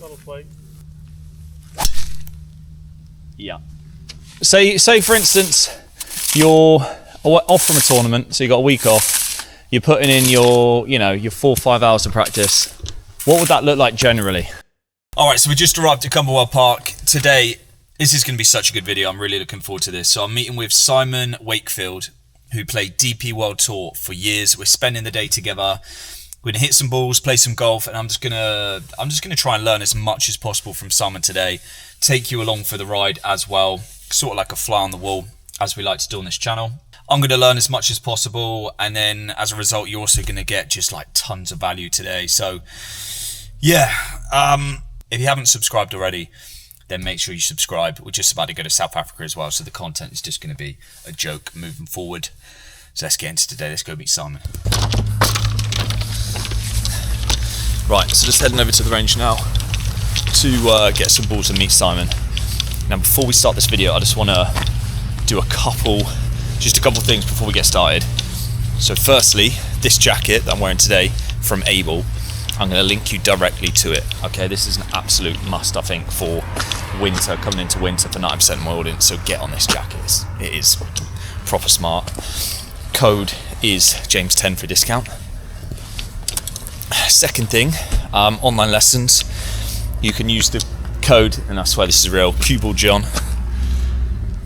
That'll play. Yeah. Say for instance, you're off from a tournament, so you got a week off. You're putting in your 4 or 5 hours of practice. What would that look like generally? All right, so we just arrived at Cumberland Park today. This is going to be such a good video. I'm really looking forward to this. So I'm meeting with Simon Wakefield, who played DP World Tour for years. We're spending the day together. We're gonna hit some balls, play some golf, and I'm just gonna try and learn as much as possible from Simon today. Take you along for the ride as well, sort of like a fly on the wall, as we like to do on this channel. I'm gonna learn as much as possible, and then as a result, you're also gonna get just like tons of value today. So yeah, if you haven't subscribed already, then make sure you subscribe. We're just about to go to South Africa as well, so the content is just going to be a joke moving forward. So let's get into today. Let's go meet Simon. Right, so just heading over to the range now to get some balls and meet Simon. Now, before we start this video, I just want to do a couple things before we get started. So firstly, this jacket that I'm wearing today from Able, I'm going to link you directly to it. Okay, this is an absolute must, I think, for winter, coming into winter for 90% of my audience. So get on this jacket. It is proper smart. Code is James10 for discount. Second thing, online lessons. You can use the code, and I swear this is real, Cubal John,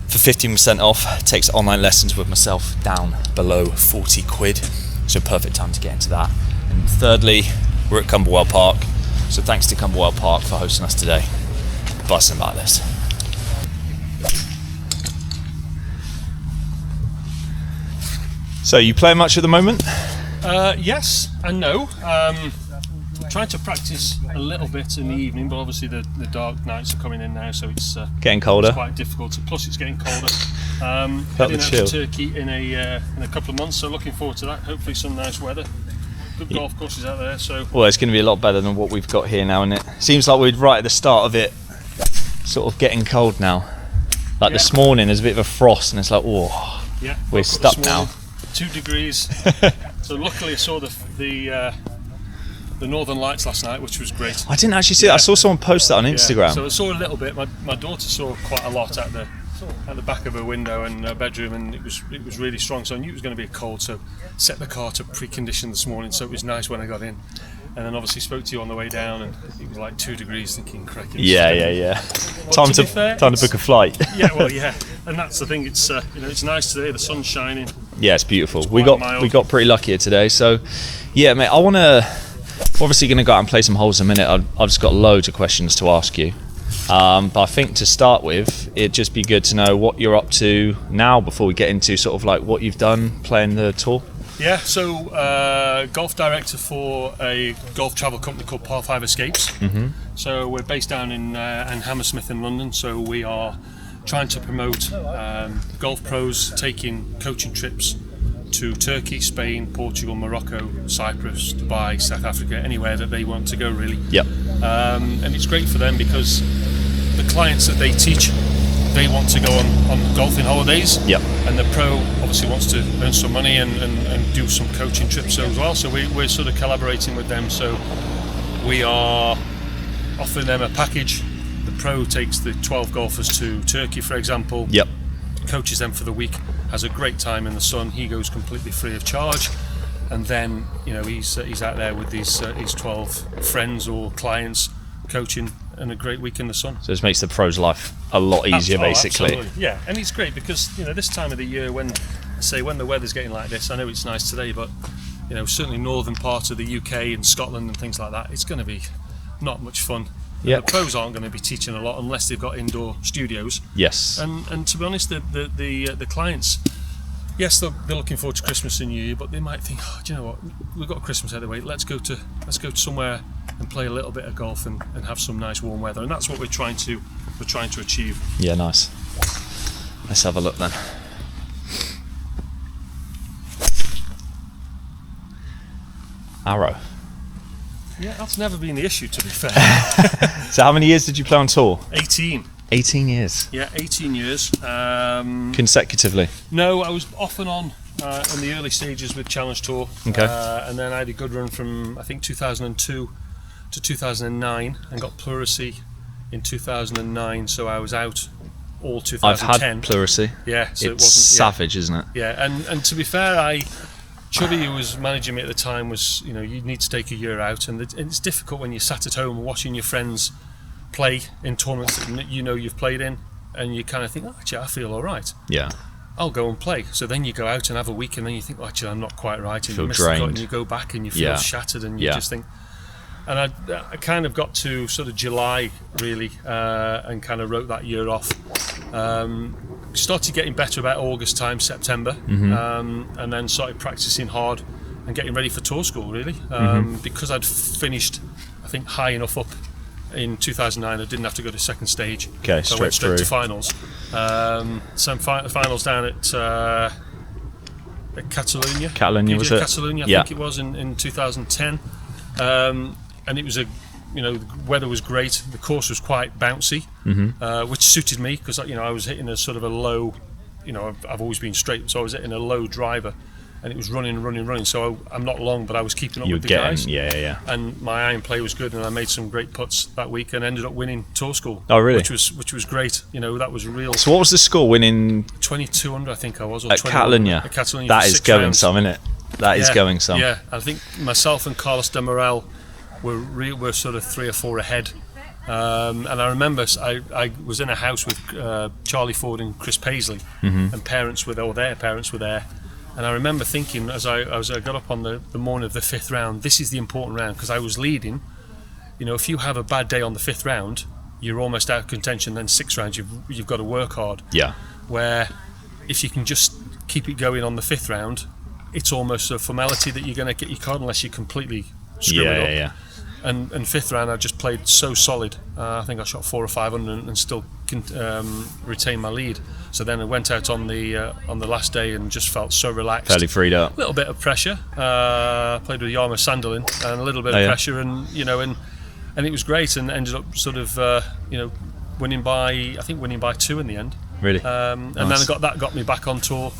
for 15% off. Takes online lessons with myself down below 40 quid. So perfect time to get into that. And thirdly, we're at Cumberland Park, so thanks to Cumberland Park for hosting us today. Buzzing about this. So you play much at the moment? Yes and no. Trying to practice a little bit in the evening, but obviously the dark nights are coming in now, so it's getting colder. It's quite difficult. Plus, it's getting colder. Heading out to Turkey in a couple of months, so looking forward to that. Hopefully, some nice weather. Good golf courses out there, so. Well, it's going to be a lot better than what we've got here now, isn't it? Seems like we're right at the start of it, sort of getting cold now. Like this morning, there's a bit of a frost, and it's like, oh, yeah, we're stuck now. 2 degrees. So luckily, I saw the Northern Lights last night, which was great. I didn't actually see it. I saw someone post that on Instagram. So I saw a little bit. My daughter saw quite a lot at the back of her window and her bedroom, and it was really strong. So I knew it was going to be cold. So set the car to pre-condition this morning, so it was nice when I got in. And then obviously spoke to you on the way down, and it was like 2 degrees. Thinking, cracking. Yeah. Time to book a flight. Yeah, and that's the thing. It's it's nice today. The sun's shining. Yeah, it's beautiful. We got pretty lucky here today. So yeah, mate, obviously going to go out and play some holes in a minute. I've just got loads of questions to ask you. But I think to start with, it'd just be good to know what you're up to now before we get into sort of like what you've done playing the tour. Yeah, so golf director for a golf travel company called Par 5 Escapes. Mm-hmm. So we're based down in Hammersmith in London. So we are trying to promote golf pros taking coaching trips to Turkey, Spain, Portugal, Morocco, Cyprus, Dubai, South Africa, anywhere that they want to go, really. Yep. And it's great for them because the clients that they teach, they want to go on golfing holidays. Yep. And the pro obviously wants to earn some money and do some coaching trips as well. So we're sort of collaborating with them. So we are offering them a package. The pro takes the 12 golfers to Turkey, for example. Yep. Coaches them for the week, has a great time in the sun. He goes completely free of charge, and then he's out there with his 12 friends or clients coaching, and a great week in the sun. So this makes the pro's life a lot easier, basically. Absolutely. Yeah, and it's great because this time of the year when the weather's getting like this, I know it's nice today, but certainly northern part of the UK and Scotland and things like that, it's going to be not much fun. Yep. The pros aren't going to be teaching a lot unless they've got indoor studios. Yes. And to be honest, the clients, yes, they're looking forward to Christmas and New Year, but they might think, do you know what? We've got Christmas out of the way. Let's go to somewhere and play a little bit of golf and have some nice warm weather. And that's what we're trying to achieve. Yeah, nice. Let's have a look then. Arrow. Yeah, that's never been the issue, to be fair. So how many years did you play on tour? 18. 18 years? Yeah, 18 years. Consecutively? No, I was off and on in the early stages with Challenge Tour. Okay. And then I had a good run from, I think, 2002 to 2009 and got pleurisy in 2009. So I was out all 2010. I've had pleurisy. Yeah, so It's savage, isn't it? Yeah, and to be fair, Chubby, who was managing me at the time, was, you need to take a year out, and it's difficult when you're sat at home watching your friends play in tournaments that you've played in, and you kind of think, actually, I feel all right. Yeah. I'll go and play. So then you go out and have a week, and then you think, actually, I'm not quite right, and Feel you miss drained. the cut, and you go back and you feel shattered, and you just think. And I kind of got to sort of July really, and kind of wrote that year off. Started getting better about August time, September, and then started practicing hard and getting ready for tour school really, because I'd finished, I think, high enough up in 2009. I didn't have to go to second stage. Okay, so I went straight through to finals. Some finals down at Catalunya. Catalunya, was it? Catalunya, I think it was in 2010. And it was the weather was great. The course was quite bouncy, which suited me because I was hitting a sort of a low. I've always been straight, so I was hitting a low driver, and it was running. So I'm not long, but I was keeping up with the guys. Yeah. And my iron play was good, and I made some great putts that week, and ended up winning tour school. Oh, really? Which was great. That was real. So what was the score winning 22 under, I think I was, or at 21. Catalunya? At Catalunya. That is going some, isn't it? That is going some. Yeah, I think myself and Carlos de Morel were sort of 3 or 4 ahead. And I remember I was in a house with Charlie Ford and Chris Paisley, and their parents were there. And I remember thinking as I got up on the morning of the 5th round, this is the important round, because I was leading. If you have a bad day on the 5th round, you're almost out of contention. Then 6th round, you've got to work hard. Yeah. Where if you can just keep it going on the 5th round, it's almost a formality that you're going to get your card unless you completely screw it up. Yeah. And 5th round, I just played so solid. I think I shot 4 or 5 under and still retained my lead. So then I went out on the last day and just felt so relaxed. Fairly freed up. A little bit of pressure. Played with Jarmo Sandelin and a little bit of pressure, and it was great, and ended up sort of winning by 2 in the end. Really. And then that got me back on tour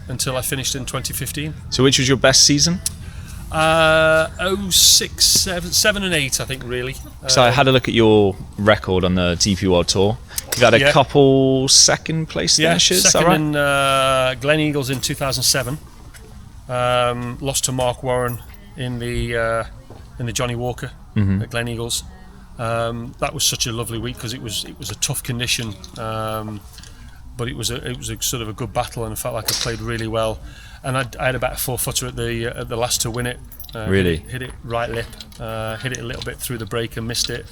until I finished in 2015. So which was your best season? 06, 7 and 8, I think, really. So I had a look at your record on the DP World Tour. You've had a couple second place finishes, is that right? Second in Glen Eagles in 2007. Lost to Mark Warren in the Johnny Walker at Glen Eagles. That was such a lovely week because it was a tough condition, but it was a sort of a good battle, and I felt like I played really well. And I had about a 4-footer at the last to win it. Really? Hit it right lip, hit it a little bit through the break and missed it.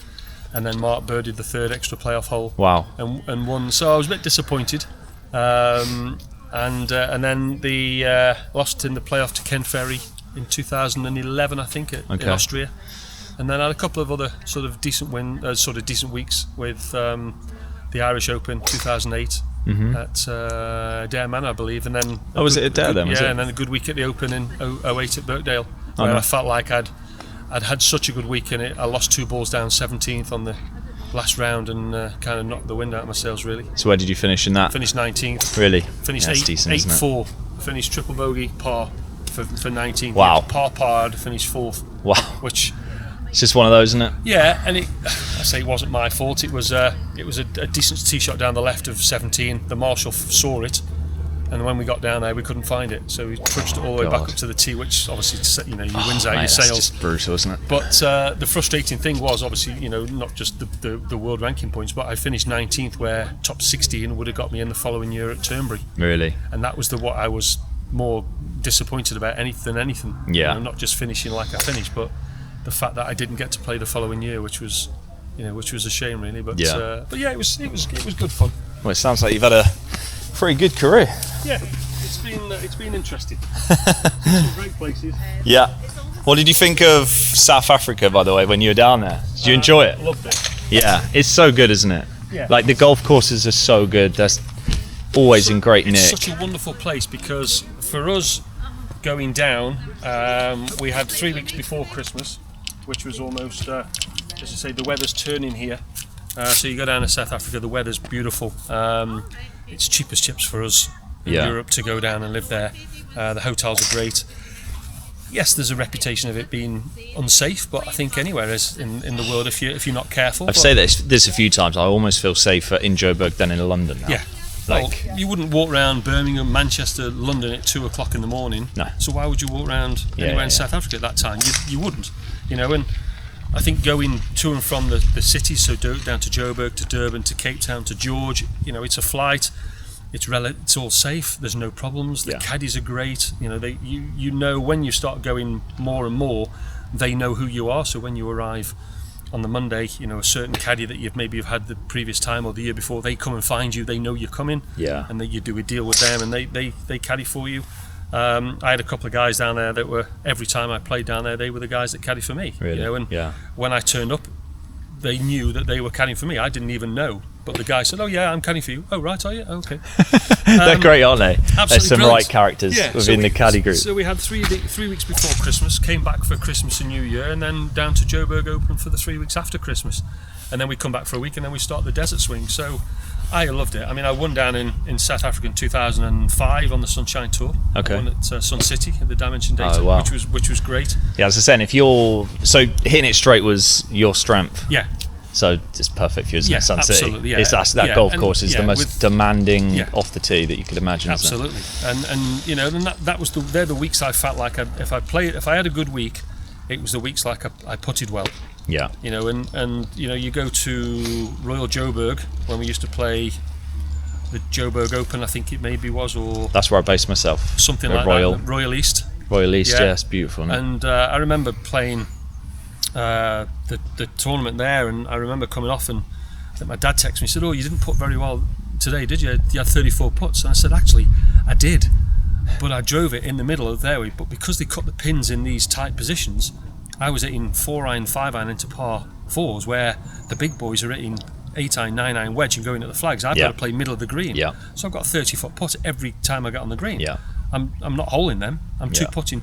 And then Mark birdied the 3rd extra playoff hole. Wow. And won. So I was a bit disappointed. And then the lost in the playoff to Ken Ferry in 2011, I think, in Austria. And then I had a couple of other sort of decent weeks with the Irish Open 2008. At Dare Manor, I believe, and then was it at Dare then? And then a good week at the Open in 08 at Birkdale, where I felt like I'd had such a good week in it. I lost 2 balls down 17th on the last round and kind of knocked the wind out of my sails, really. So where did you finish in that? Finished 19th. Really? Finished 8-4. Finished triple bogey par for 19th. Wow. Par I'd finished 4th. Wow. Which. It's just one of those, isn't it? Yeah, and I say it wasn't my fault. It was a decent tee shot down the left of 17. The marshal saw it, and when we got down there, we couldn't find it. So we trudged it all the way back up to the tee, which obviously you wins out your sails. That's just brutal, isn't it? But the frustrating thing was obviously not just the world ranking points, but I finished 19th, where top 16 would have got me in the following year at Turnberry. Really? And that was what I was more disappointed about than anything. Yeah. Not just finishing like I finished, but the fact that I didn't get to play the following year, which was a shame, really. But it was good fun. Well, it sounds like you've had a pretty good career. Yeah, it's been interesting. Some great places. Yeah. What did you think of South Africa, by the way, when you were down there? Did you enjoy it? Loved it. Yeah, it's so good, isn't it? Yeah. Like the golf courses are so good. That's always in great nick. It's such a wonderful place because for us going down, we had 3 weeks before Christmas, which was almost, as I say, the weather's turning here. So you go down to South Africa, the weather's beautiful. It's cheap as chips for us in Europe to go down and live there. The hotels are great. yes, there's a reputation of it being unsafe, but I think anywhere is in the world if you're not careful. I've said this a few times. I almost feel safer in Joburg than in London now. Yeah. Like, well, you wouldn't walk around Birmingham, Manchester, London at 2 o'clock in the morning. No. So why would you walk around anywhere in South Africa at that time? You wouldn't. You know, and I think going to and from the cities, so down to Joburg, to Durban, to Cape Town, to George, you know, it's a flight. It's all safe. There's no problems. The caddies are great. You know, you know when you start going more and more, they know who you are. So when you arrive on the Monday, you know, a certain caddy that you've had the previous time or the year before, they come and find you. They know you're coming. Yeah. And then you do a deal with them, and they caddy for you. I had a couple of guys down there that were, every time I played down there, they were the guys that caddy for me. Really? You know, and when I turned up, they knew that they were caddying for me. I didn't even know. But the guy said, "Oh yeah, I'm caddying for you." "Oh right, are you? Oh, okay." They're great, aren't they? Absolutely There's some brilliant. right characters within the caddy group. So we had 3 weeks before Christmas, came back for Christmas and New Year, and then down to Joburg Open for the 3 weeks after Christmas. And then we come back for a week, and then we start the Desert Swing. So I loved it. I mean, I won down in South Africa in 2005 on the Sunshine Tour. Okay. I won at Sun City at the Dimension Data, Oh, wow. which was great. Yeah, as I was saying, so hitting it straight was your strength. Yeah. So it's perfect for you, isn't it? Sun absolutely, City. Yeah. That golf course is the most demanding off the tee that you could imagine. Absolutely, and you know, and that was they're the weeks I felt like if I had a good week, it was the weeks like I putted well. Yeah. You know, and you know, you go to Royal Joburg when we used to play the Joburg Open, I think it maybe was, or that's where I based myself. Something like Royal. that. Royal East. Royal East, yeah, it's beautiful. Isn't it? And I remember playing the tournament there, and I remember coming off, and I think my dad texted me and said, "Oh, you didn't putt very well today, did you? You had 34 putts." And I said, "Actually, I did, but I drove it in the middle of the fairway. But because they cut the pins in these tight positions, I was hitting 4-iron, 5-iron into par 4s, where the big boys are hitting 8-iron, 9-iron wedge and going at the flags. I've got to play middle of the green. Yeah. So I've got a 30-foot putt every time I get on the green. Yeah. I'm not holing them. I'm two putting.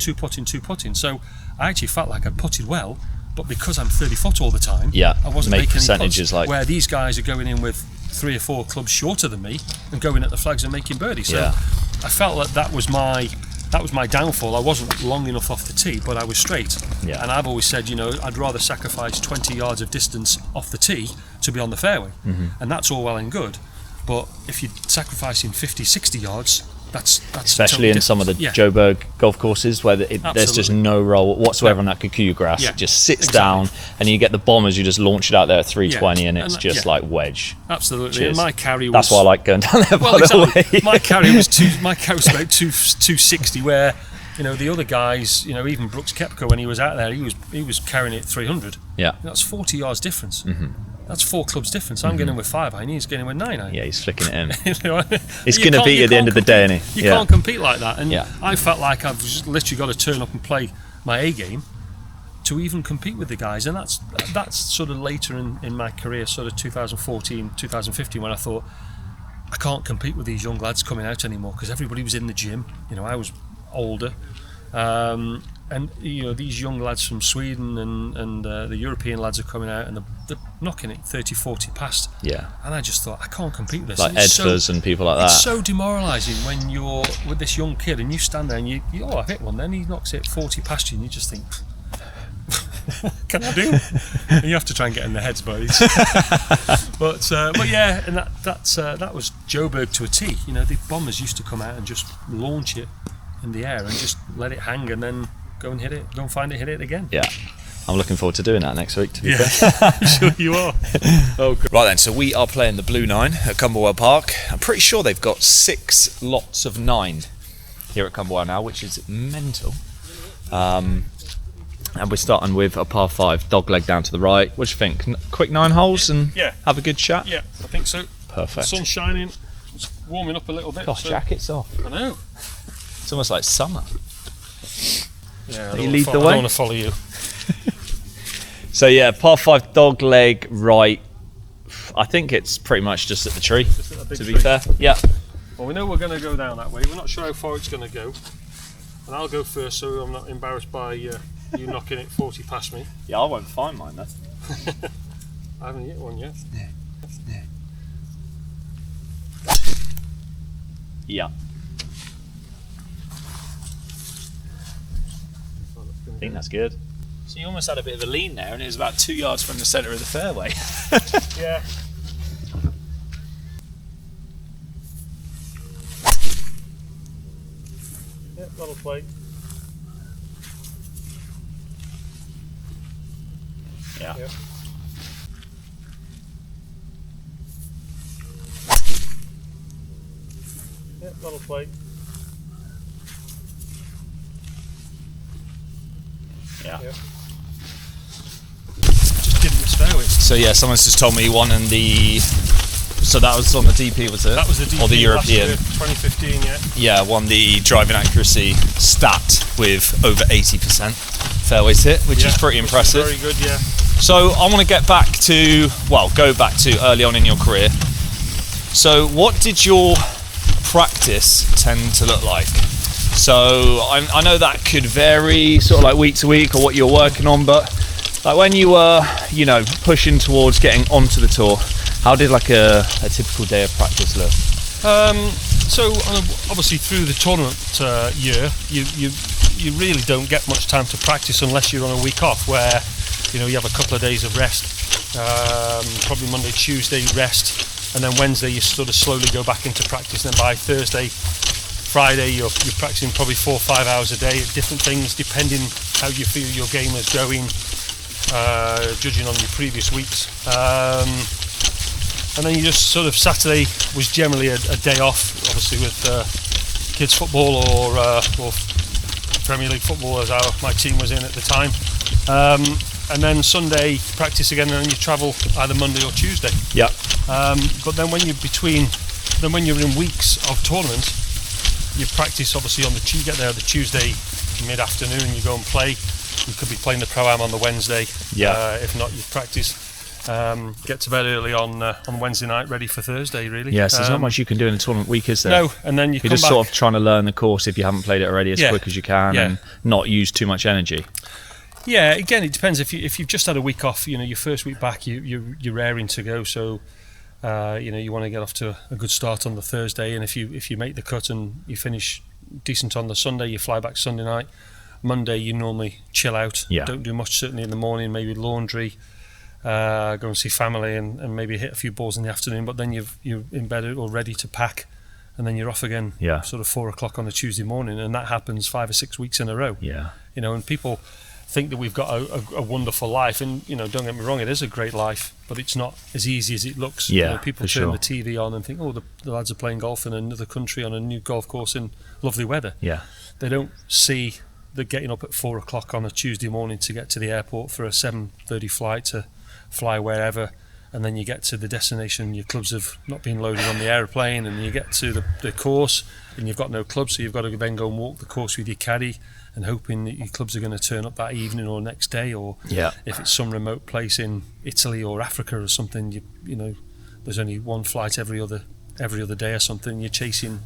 So I actually felt like I putted well, but because I'm 30 foot all the time, I wasn't making percentages any putts, where these guys are going in with 3 or 4 clubs shorter than me and going at the flags and making birdie. So I felt that was my downfall. I wasn't long enough off the tee, but I was straight. Yeah. And I've always said, you know, I'd rather sacrifice 20 yards of distance off the tee to be on the fairway. Mm-hmm. And that's all well and good. But if you're sacrificing 50, 60 yards, that's especially totally in some of the Joburg golf courses where there's just no roll whatsoever on that Kikuyu grass. It just sits down, and you get the bombers. You just launch it out there at 320, and it's just like wedge. Absolutely. Cheers. And my carry was. That's why I like going down there. By the way, my carry was about 260. Where, you know, the other guys, you know, even Brooks Koepka, when he was out there, he was carrying it 300. Yeah. That's 40 yards difference. Mm-hmm. That's 4 clubs difference. I'm getting with 5-iron, he's getting with 9-iron. Yeah, he's flicking it in. It's going to be at the end of the day, isn't he? You can't compete like that. And I felt like I've just literally got to turn up and play my A game to even compete with the guys. And that's sort of later in my career, sort of 2014, 2015, when I thought, I can't compete with these young lads coming out anymore, because everybody was in the gym. You know, I was older. And you know, these young lads from Sweden and the European lads are coming out, and they're knocking it 30, 40 past. Yeah. And I just thought, I can't compete with this. Like Edfors and people like that. It's so demoralising when you're with this young kid and you stand there and you I've hit one. Then he knocks it 40 past you, and you just think, what can I do? And you have to try and get in their heads, buddies. but yeah, and that was Joburg to a T. You know, the bombers used to come out and just launch it in the air and just let it hang, and then go and hit it, go and find it, hit it again. Yeah, I'm looking forward to doing that next week, to be fair. I'm sure you are. Oh, right then, so we are playing the Blue 9 at Cumberland Park. I'm pretty sure they've got 6 lots of 9 here at Cumberland now, which is mental. And we're starting with a par 5 dog leg down to the right. What do you think? Quick 9 holes and have a good chat? Yeah, I think so. Perfect. Sun's shining, it's warming up a little bit. Gosh, jacket's off. I know. It's almost like summer. Yeah, you lead the way? I don't want to follow you. So yeah, par 5 dog leg right. I think it's pretty much just at the tree, to be fair. Yeah. Well, we know we're going to go down that way. We're not sure how far it's going to go. And I'll go first, so I'm not embarrassed by you knocking it 40 past me. Yeah, I won't find mine though. I haven't hit one yet. Yeah. think that's good. So you almost had a bit of a lean there, and it was about 2 yards from the centre of the fairway. Yeah. Yep, that'll play. Yeah. Yep. Yep, that'll play. Yeah. Yep. Just didn't miss fairways. So yeah, someone's just told me one in the. So that was on the DP, was it? That was the DP or the European. Last year, 2015, yeah. Yeah, won the driving accuracy stat with over 80% fairways hit, which is pretty impressive. Very good, yeah. So I want to go back to early on in your career. So what did your practice tend to look like? So I know that could vary sort of like week to week or what you're working on, but like when you were, pushing towards getting onto the tour, how did like a typical day of practice look? So obviously through the tournament year, you really don't get much time to practice unless you're on a week off where you have a couple of days of rest, probably Monday, Tuesday rest, and then Wednesday you sort of slowly go back into practice. And then by Thursday, Friday you're practicing probably 4 or 5 hours a day at different things depending how you feel your game is going, judging on your previous weeks. And then you just sort of Saturday was generally a day off, obviously with kids football or Premier League football as my team was in at the time. And then Sunday practice again, and then you travel either Monday or Tuesday. Yeah. But then when you're in weeks of tournaments, you practice obviously you get there the Tuesday mid-afternoon, you go and play. You could be playing the Pro-Am on the Wednesday. Yeah. If not, you practice. Get to bed early on Wednesday night, ready for Thursday. Really. Yes, there's not much you can do in a tournament week, is there? No, and then you're just back. sort of trying to learn the course if you haven't played it already as quick as you can, and not use too much energy. Yeah, again, it depends. If you've just had a week off, your first week back, you're raring to go. So, you want to get off to a good start on the Thursday, and if you make the cut and you finish decent on the Sunday, you fly back Sunday night. Monday, you normally chill out. Yeah. Don't do much certainly in the morning. Maybe laundry. Go and see family and maybe hit a few balls in the afternoon, but then you're in bed or ready to pack, and then you're off again sort of 4 o'clock on a Tuesday morning, and that happens 5 or 6 weeks in a row. Yeah. And people think that we've got a wonderful life, and don't get me wrong, it is a great life, but it's not as easy as it looks. People turn the TV on and think, oh, the lads are playing golf in another country on a new golf course in lovely weather. Yeah. They don't see that getting up at 4 o'clock on a Tuesday morning to get to the airport for a 7:30 flight to fly wherever, and then you get to the destination, your clubs have not been loaded on the aeroplane, and you get to the course and you've got no clubs, so you've got to then go and walk the course with your caddy and hoping that your clubs are going to turn up that evening or next day, or if it's some remote place in Italy or Africa or something, there's only one flight every other day or something, you're chasing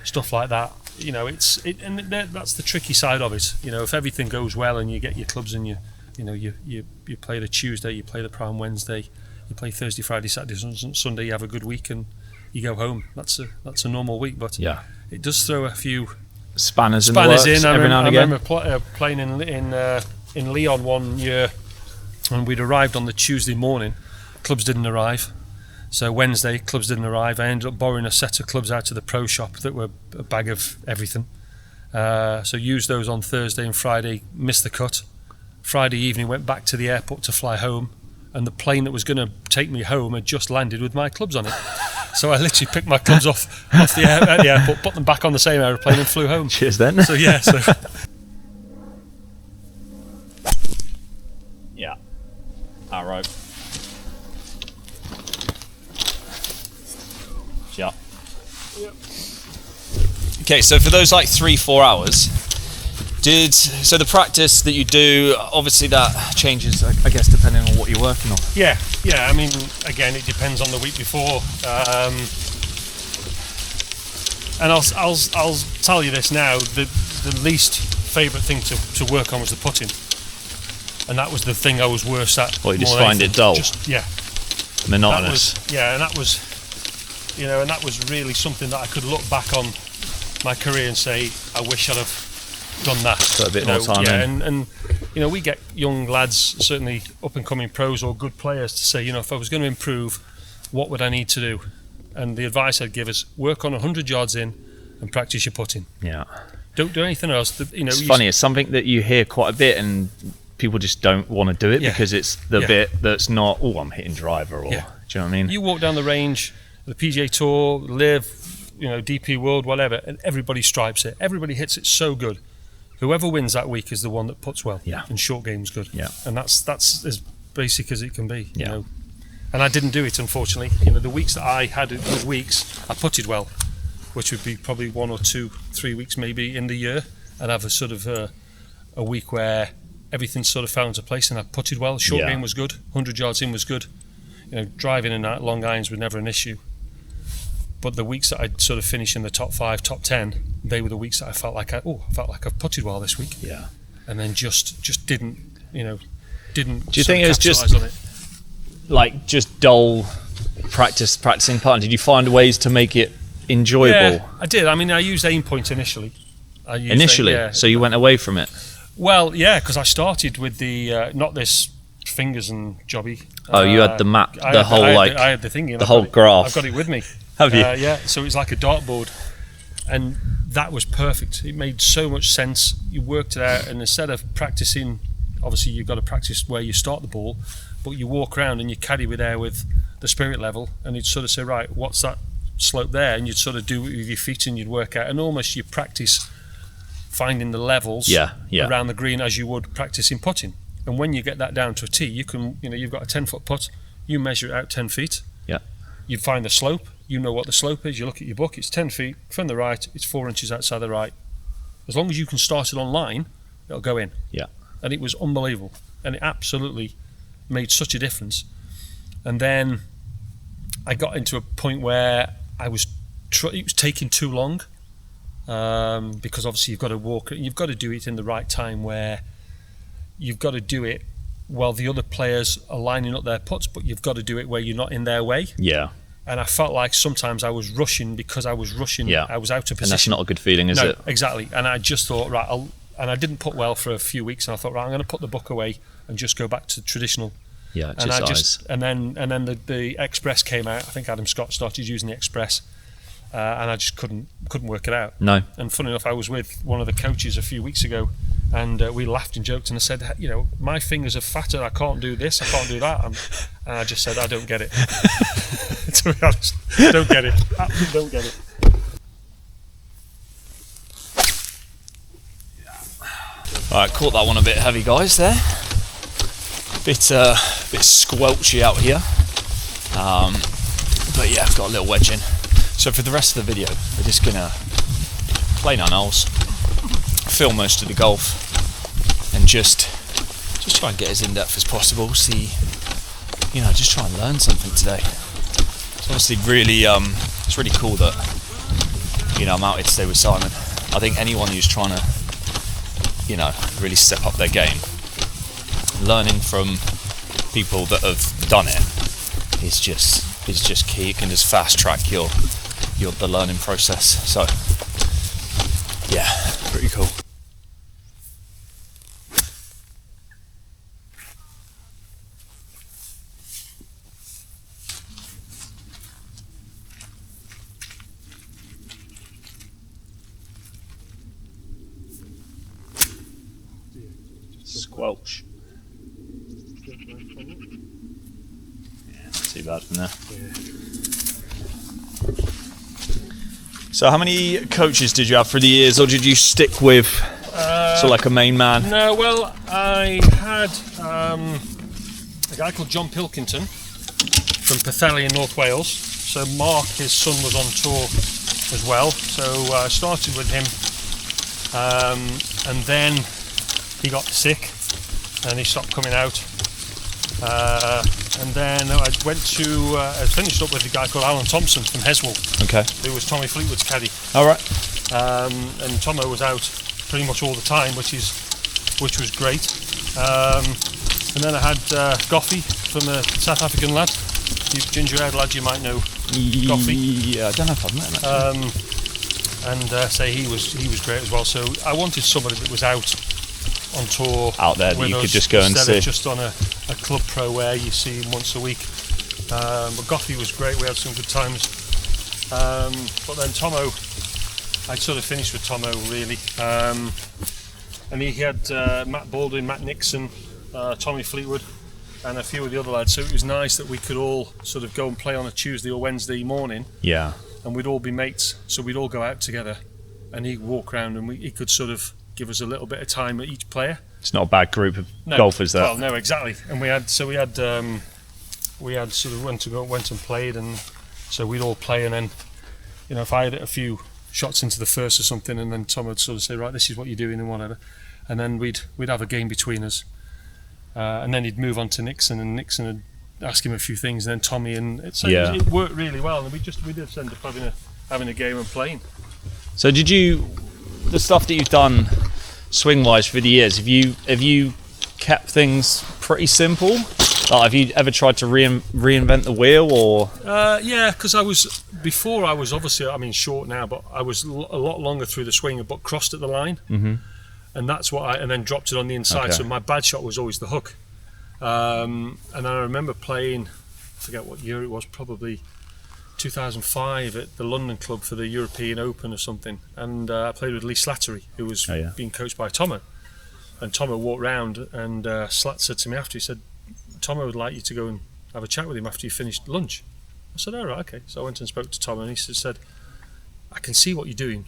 stuff like that. That's the tricky side of it. If everything goes well and you get your clubs and you play the Tuesday, you play the Pro-Am Wednesday, you play Thursday, Friday, Saturday, Sunday, you have a good week and you go home. That's a normal week, but it does throw a few spanners in the works every now and again. I remember playing in Lyon one year, and we'd arrived on the Tuesday morning, clubs didn't arrive. So Wednesday, clubs didn't arrive. I ended up borrowing a set of clubs out of the pro shop that were a bag of everything. So used those on Thursday and Friday, missed the cut. Friday evening went back to the airport to fly home, and the plane that was going to take me home had just landed with my clubs on it. So I literally picked my clubs off at the airport, put them back on the same aeroplane and flew home. Cheers then. So yeah. Yeah. Arrow. Yeah. Yep. Okay, so for those like 3-4 hours, so the practice that you do, obviously that changes, I guess, depending on what you're working on. Yeah. I mean, again, it depends on the week before. And I'll tell you this now: the least favourite thing to work on was the putting, and that was the thing I was worst at. Well, you just find it dull. Monotonous. And that was really something that I could look back on my career and say, I wish I'd have done that. Put a bit more time in. And we get young lads, certainly up and coming pros or good players, to say, if I was going to improve, what would I need to do? And the advice I'd give is work on 100 yards in and practice your putting. Yeah. Don't do anything else. It's funny. It's something that you hear quite a bit, and people just don't want to do it because it's the bit that's not. Oh, I'm hitting driver, or do you know what I mean? You walk down the range, the PGA Tour, Live, DP World, whatever, and everybody stripes it. Everybody hits it so good. Whoever wins that week is the one that puts well. Yeah. And short game's good. Yeah. And that's as basic as it can be. Yeah. And I didn't do it, unfortunately. The weeks that I had good weeks, I putted well, which would be probably 1 or 2, 3 weeks maybe in the year, and have a sort of a week where everything sort of fell into place, and I putted well. Short game was good. 100 yards in was good. Driving and long irons was never an issue. But the weeks that I'd sort of finish in the top 5, top 10, they were the weeks that I felt like I've putted well this week. Yeah. And then just didn't. Do you think it was just on it. Like just dull practicing putting? Did you find ways to make it enjoyable? Yeah, I did. I mean, I used aim points initially. So you went away from it? Well, yeah, because I started with the not this fingers and jobby. Oh, you had the map, I had the thing, the whole graph. I've got it with me. Have you? Yeah. So it's like a dartboard, and that was perfect. It made so much sense. You worked it out, and instead of practicing, obviously you've got to practice where you start the ball, but you walk around and you carry with there with the spirit level, and you'd sort of say, right, what's that slope there? And you'd sort of do it with your feet, and you'd work out, and almost you practice finding the levels around the green as you would practicing putting. And when you get that down to a tee, you can, you've got a 10-foot putt, you measure it out 10 feet. Yeah. You find the slope, you know what the slope is, you look at your book, it's 10 feet from the right, it's 4 inches outside the right. As long as you can start it on line, it'll go in. Yeah. And it was unbelievable. And it absolutely made such a difference. And then I got into a point where it was taking too long, because obviously you've got to do it in the right time, where you've got to do it while the other players are lining up their putts, but you've got to do it where you're not in their way. Yeah. And I felt like sometimes I was rushing because I was rushing. Yeah. I was out of position. And that's not a good feeling, is it? Exactly. And I just thought, right, and I didn't put well for a few weeks, and I thought, right, I'm going to put the book away and just go back to traditional. Yeah, and then the Express came out. I think Adam Scott started using the Express, and I just couldn't work it out. No. And funny enough, I was with one of the coaches a few weeks ago, and we laughed and joked, and I said, my fingers are fatter. I can't do this. I can't do that. And I just said, I don't get it. To be honest, don't get it. Absolutely don't get it. Alright, caught that one a bit heavy, guys, there. Bit squelchy out here. But yeah, I've got a little wedge in. So for the rest of the video, we're just gonna play 9 holes, film most of the golf, and just try and get as in-depth as possible. See, just try and learn something today. It's obviously really, it's really cool that, I'm out here today with Simon. I think anyone who's trying to, really step up their game, learning from people that have done it is just key. It can just fast track the learning process. So yeah, pretty cool. Squelch. Yeah, not too bad from there. So how many coaches did you have for the years, or did you stick with like a main man? No, well, I had a guy called John Pilkington from Pwllheli in North Wales. So Mark, his son, was on tour as well. So I started with him, and then he got sick and he stopped coming out. And then I finished up with a guy called Alan Thompson from Heswell, okay, who was Tommy Fleetwood's caddy. All right. And Tomo was out pretty much all the time, which was great. And then I had Goffey from a South African lad, ginger-haired lad, you might know Goffey. Yeah, I don't know if I've met him. And say he was great as well. So I wanted somebody that was out on tour out there that with you us could just go and instead see. of just on a club pro where you see him once a week. But Goffey was great. We had some good times. But then Tomo, I sort of finished with Tomo really, and he had Matt Baldwin, Matt Nixon, Tommy Fleetwood, and a few of the other lads. So it was nice that we could all sort of go and play on a Tuesday or Wednesday morning. Yeah. And we'd all be mates, so we'd all go out together, and he'd walk around, and he could sort of give us a little bit of time at each player. It's not a bad group of golfers, that. Well, no, exactly. And we had sort of went and played, and so we'd all play, and then, you know, if I had a few shots into the first or something, and then Tom would sort of say, right, this is what you're doing and whatever, and then we'd have a game between us, and then he'd move on to Nixon, and Nixon would ask him a few things, and then Tommy, and it worked really well, and we did end up having a game and playing. So the stuff that you've done swing wise for the years, have you kept things pretty simple? Like, have you ever tried to reinvent the wheel, or? Yeah, because I was obviously, I mean, short now, but I was a lot longer through the swing, but crossed at the line, and that's what and then dropped it on the inside. Okay. So my bad shot was always the hook. And I remember playing, I forget what year it was, probably 2005 at the London club for the European Open or something, and I played with Lee Slattery, who was being coached by Tomo, and Tomo walked round, and Slat said to me after, he said, Tomo would like you to go and have a chat with him after you finished lunch. I said, all right, okay. So I went and spoke to Tomo, and he said, I can see what you're doing.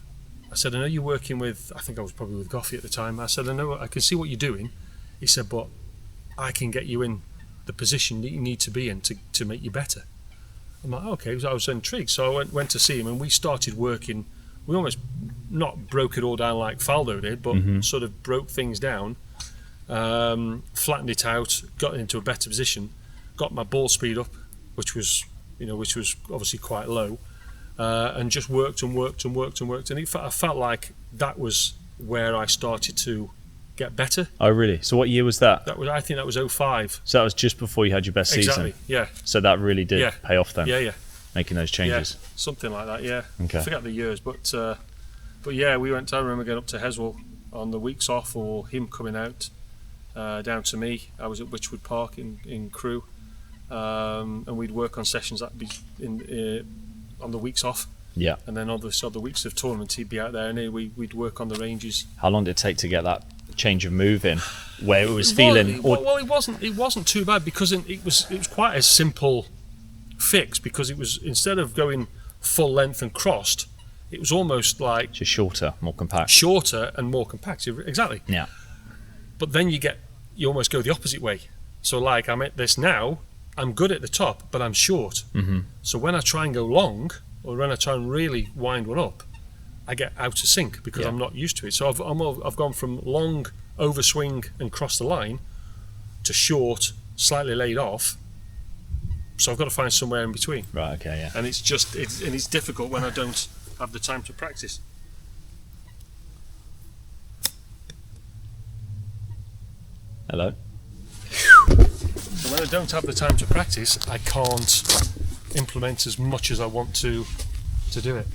I said, I know you're working with, I think I was probably with Goffey at the time. I said, I can see what you're doing. He said, but I can get you in the position that you need to be in to make you better. I'm like, okay, so I was intrigued. So I went to see him, and we started working. We almost not broke it all down like Faldo did, but sort of broke things down, flattened it out, got into a better position, got my ball speed up, which was obviously quite low, and just worked and I felt like that was where I started to get better. Oh, really? So what year was that? I think that was 05. So that was just before you had your best season? Exactly, yeah. So that really did pay off then? Yeah. Making those changes? Yeah, something like that, yeah. Okay. I forget the years, but yeah, we went, I remember going up to Heswell on the weeks off, or him coming out down to me. I was at Wychwood Park in Crewe, and we'd work on sessions on the weeks off. Yeah. And then on the weeks of tournament, he'd be out there, and we'd work on the ranges. How long did it take to get that change of move in, where it was it wasn't too bad, because it was quite a simple fix, because it was, instead of going full length and crossed, it was almost like just shorter, more compact. Exactly. Yeah. But then you almost go the opposite way. So like, I'm at this now, I'm good at the top, but I'm short. So when I try and go long, or when I try and really wind one up, I get out of sync, because I'm not used to it. So I've gone from long overswing and cross the line to short, slightly laid off. So I've got to find somewhere in between. Right. Okay. Yeah. And it's difficult when I don't have the time to practice. Hello. So when I don't have the time to practice, I can't implement as much as I want to do it.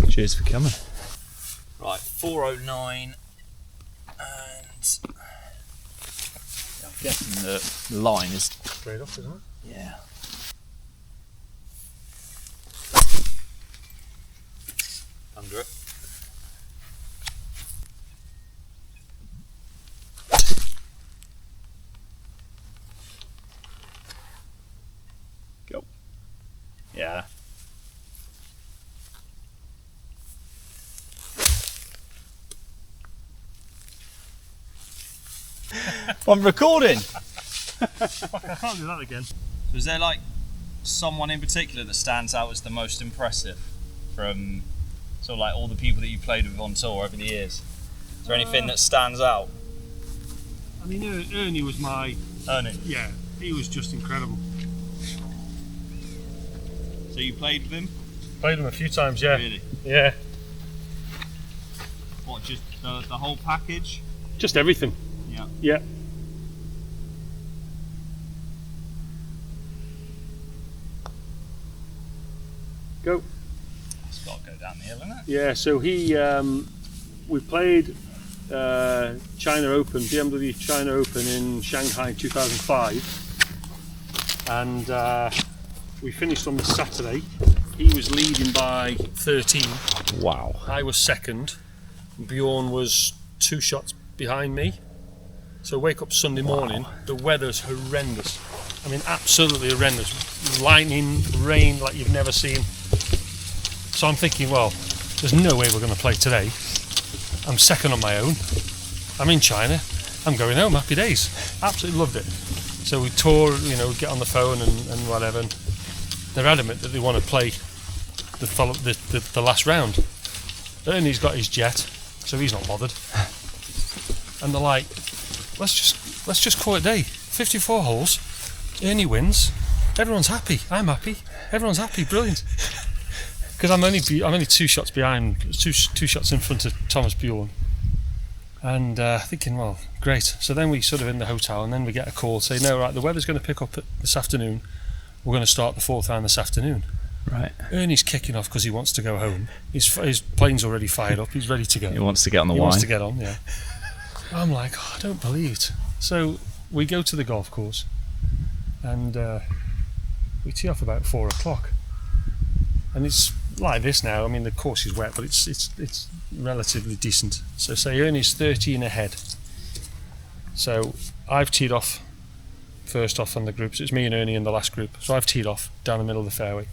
Cheers for coming. Right, 409, and I'm guessing the line is straight off, isn't it? Yeah. Under it. Go. Yeah. I'm recording. I can't do that again. So is there like someone in particular that stands out as the most impressive from sort of like all the people that you played with on tour over the years? Is there anything that stands out? I mean, Ernie was Ernie? Yeah, he was just incredible. So you played with him? Played him a few times, yeah. Really? Yeah. What, just the whole package? Just everything. Yeah. Yeah. Go. It's got to go down the hill, isn't it? Yeah, so we played China Open, BMW China Open in Shanghai in 2005, and we finished on the Saturday. He was leading by 13. Wow. I was second. Bjorn was 2 shots behind me. So wake up Sunday morning, the weather's horrendous. I mean, absolutely horrendous. Lightning, rain like you've never seen. So I'm thinking, well, there's no way we're going to play today. I'm second on my own. I'm in China. I'm going home. Happy days. Absolutely loved it. So we tour, get on the phone and whatever. And they're adamant that they want to play the last round. Ernie's got his jet, so he's not bothered. And they're like, let's just call it a day. 54 holes. Ernie wins. Everyone's happy. I'm happy. Everyone's happy. Brilliant. Because I'm only 2 shots behind, two shots in front of Thomas Bjorn. And thinking, well, great. So then we sort of in the hotel, and then we get a call saying, no, right, the weather's going to pick up this afternoon. We're going to start the 4th round this afternoon. Right. Ernie's kicking off because he wants to go home. His plane's already fired up. He's ready to go. He wants to get on the wine. He wants to get on, yeah. I'm like, I don't believe it. So we go to the golf course, and we tee off about 4 o'clock. And it's like this now. I mean, the course is wet, but it's relatively decent. So say Ernie's 13 ahead. So I've teed off first off on the groups. It's me and Ernie in the last group. So I've teed off down the middle of the fairway.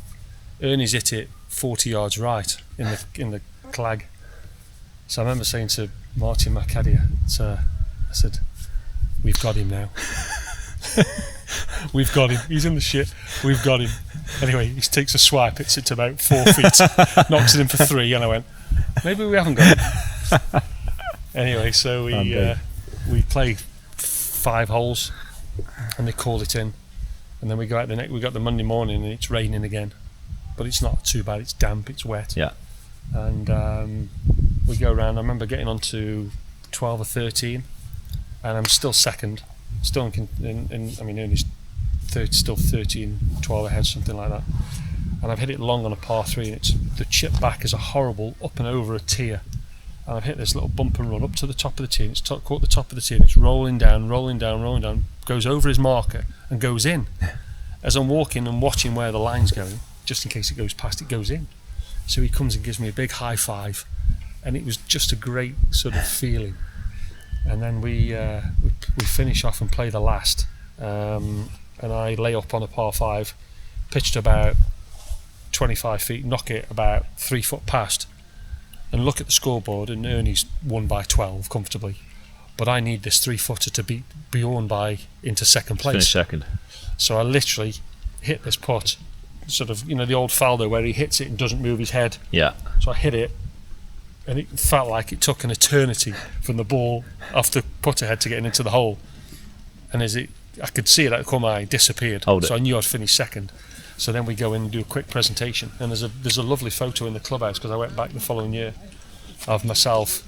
Ernie's hit it 40 yards right in the clag. So I remember saying to Martin Macadie, I said, we've got him now. We've got him. He's in the shit. We've got him. Anyway, he takes a swipe, hits it to about 4 feet, knocks it in for 3, and I went, maybe we haven't got him. Anyway, so we play 5 holes, and they call it in, and then we go out we got the Monday morning, and it's raining again, but it's not too bad. It's damp. It's wet. Yeah. And we go around. I remember getting on to 12 or 13, and I'm still second. Still Ernie's still 13, 12 ahead, something like that. And I've hit it long on a par 3, and the chip back is a horrible up and over a tier. And I've hit this little bump and run up to the top of the tee, and it's caught the top of the tee, and it's rolling down, goes over his marker and goes in. As I'm walking and watching where the line's going, just in case it goes past, it goes in. So he comes and gives me a big high five, and it was just a great sort of feeling. And then we finish off and play the last, and I lay up on a par 5, pitched about 25 feet, knock it about 3 foot past, and look at the scoreboard, and Ernie's won by 12 comfortably, but I need this 3-footer to beat Bjorn into second place. Finish second. So I literally hit this putt, sort of, the old Faldo where he hits it and doesn't move his head. Yeah. So I hit it, and it felt like it took an eternity from the ball off the putter head to getting into the hole. And I could see it out of the corner of my eye, disappeared. So I knew I'd finish second. So then we go in and do a quick presentation, and there's a lovely photo in the clubhouse, because I went back the following year of myself.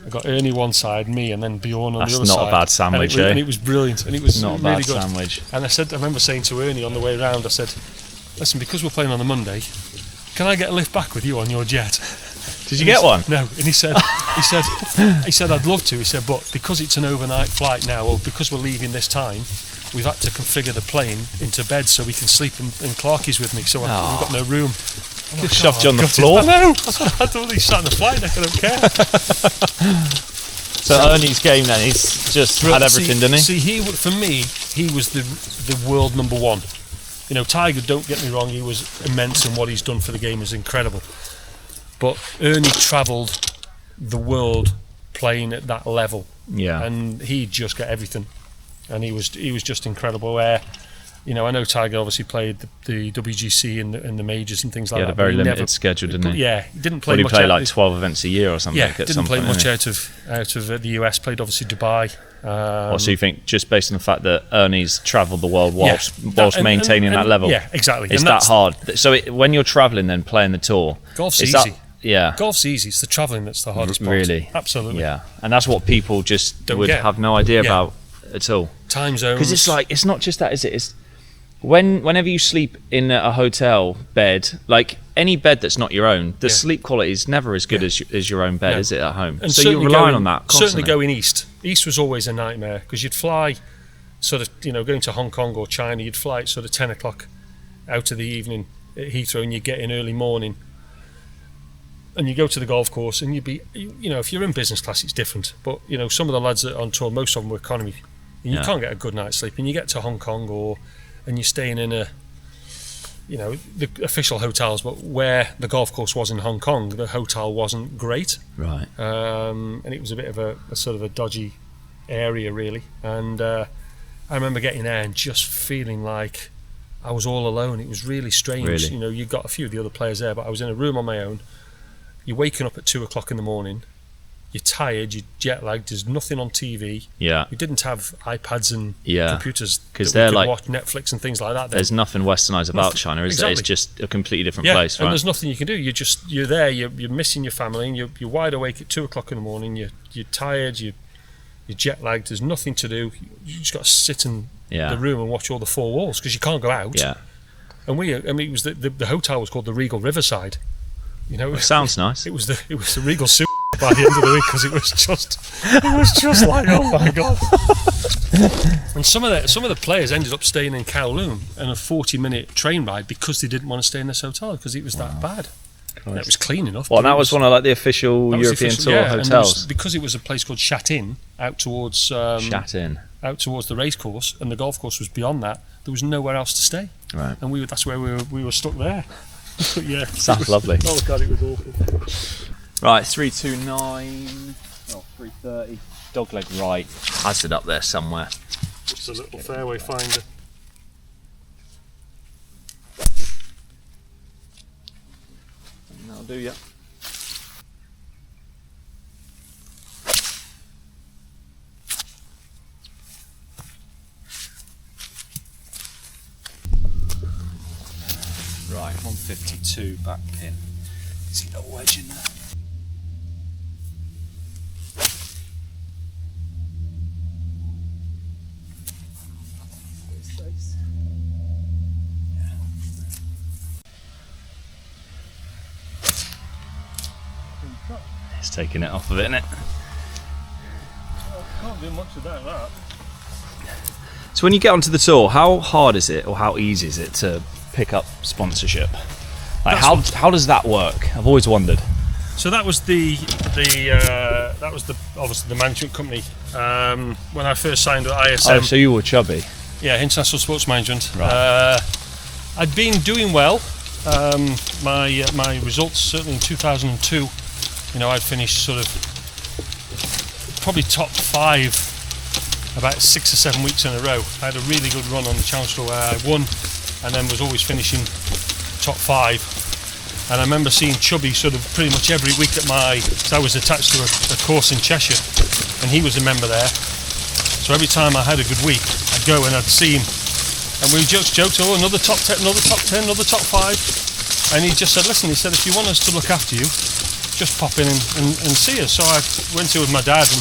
I got Ernie one side, me, and then Bjorn on the other side. That's not a bad sandwich, and it was brilliant, and it was not really a bad good. Sandwich. And I remember saying to Ernie on the way round, I said, listen, because we're playing on a Monday, can I get a lift back with you on your jet? Did you get one? No, and he said, I'd love to. He said, but because it's an overnight flight now, or because we're leaving this time, we've had to configure the plane into bed so we can sleep in Clarkie's with me. So we've got no room. Just shoved you on the floor. I know. I thought he sat in the flight deck. I don't care. So Ernie's game then, he's just had everything, didn't he? See, for me, he was the world number one. Tiger, don't get me wrong, he was immense, and what he's done for the game is incredible. But Ernie travelled the world playing at that level. Yeah. And he just got everything. And he was just incredible. Where, I know Tiger obviously played the WGC and the majors and things like that. He had a very limited schedule, didn't he? Yeah, he didn't play much. He played like 12 events a year or something. Yeah, didn't play much out of the US. Played obviously Dubai. So you think just based on the fact that Ernie's travelled the world whilst maintaining that level? Yeah, exactly. It's that hard. So when you're travelling then playing the tour, golf's easy. Yeah, golf's easy. It's the travelling that's the hardest part. Really, absolutely. Yeah, and that's what people just would have no idea about at all. Time zones. Because it's not just that, is it? Whenever you sleep in a hotel bed, like any bed that's not your own, the sleep quality is never as good as your own bed, is it, at home? And so you're relying on that constantly. Certainly going east. East was always a nightmare because you'd fly sort of, going to Hong Kong or China, you'd fly at sort of 10 o'clock out of the evening at Heathrow, and you get in early morning. And you go to the golf course, and you'd be, if you're in business class, it's different. But, some of the lads that are on tour, most of them were economy, and you can't get a good night's sleep. And you get to Hong Kong and you're staying in the official hotels, but where the golf course was in Hong Kong, the hotel wasn't great. Right. And it was a bit of a sort of a dodgy area, really. And I remember getting there and just feeling like I was all alone. It was really strange. Really? You got a few of the other players there, but I was in a room on my own. You're waking up at 2 o'clock in the morning. You're tired, you're jet lagged, there's nothing on TV. Yeah. We didn't have iPads and computers because they're like watch Netflix and things like that. There's nothing westernised about China, is there? It's just a completely different place, right? And there's nothing you can do. You're there, you're missing your family, and you're wide awake at 2 o'clock in the morning. You're tired, you're jet lagged. There's nothing to do. You just got to sit in the room and watch all the four walls because you can't go out. Yeah. And it was the hotel was called the Regal Riverside. It sounds nice. It was the Regal Super by the end of the week because it was just like, oh my god. And some of the players ended up staying in Kowloon and a 40-minute train ride because they didn't want to stay in this hotel because it was that bad. And it was clean enough. Well, that was one of like the official European tour hotels. Because it was a place called Shat Inn out towards out towards the race course, and the golf course was beyond that. There was nowhere else to stay. Right. And that's where we were stuck there. Yeah. Sounds lovely. Oh god, it was awful. Right, 329. 330. Dogleg right. Has it up there somewhere. Just a little fairway finder. That'll do, yeah. Right, 152 back pin. See that wedge in there? It's taking it off of it, isn't it? Can't do much about that. So when you get onto the tour, how hard is it or how easy is it to pick up sponsorship? Like how does that work? I've always wondered. So that was obviously the management company when I first signed with ISM. Oh, so you were Chubby. Yeah, International Sports Management. Right. I'd been doing well. My results certainly in 2002. I'd finished sort of probably top 5 about 6 or 7 weeks in a row. I had a really good run on the Challenge Tour where I won, and then was always finishing top 5. And I remember seeing Chubby sort of pretty much every week at because I was attached to a course in Cheshire, and he was a member there. So every time I had a good week, I'd go and I'd see him, and we just joked, oh, another top 10, another top 10, another top 5. And he just said, listen, if you want us to look after you, just pop in and see us. So I went to with my dad, and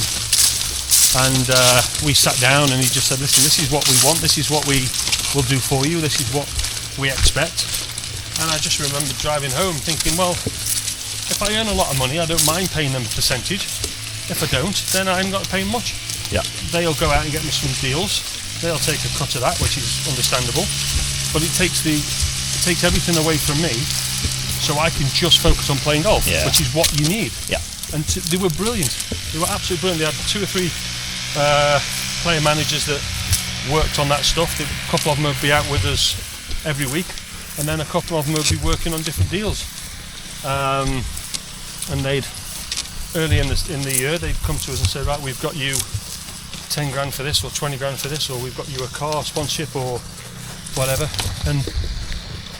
we sat down, and he just said, listen, this is what we want, this is what we will do for you, this is what we expect. And I just remember driving home thinking, well, if I earn a lot of money, I don't mind paying them a percentage. If I don't, then I haven't got to pay much. Yeah. They'll go out and get me some deals. They'll take a cut of that, which is understandable. But it takes everything away from me, so I can just focus on playing golf, which is what you need. Yeah. And they were brilliant. They were absolutely brilliant. They had 2 or 3 player managers that worked on that stuff. A couple of them would be out with us every week, and then a couple of them would be working on different deals. And they'd early in the year they'd come to us and say, right, we've got you 10 grand for this, or 20 grand for this, or we've got you a car sponsorship or whatever, and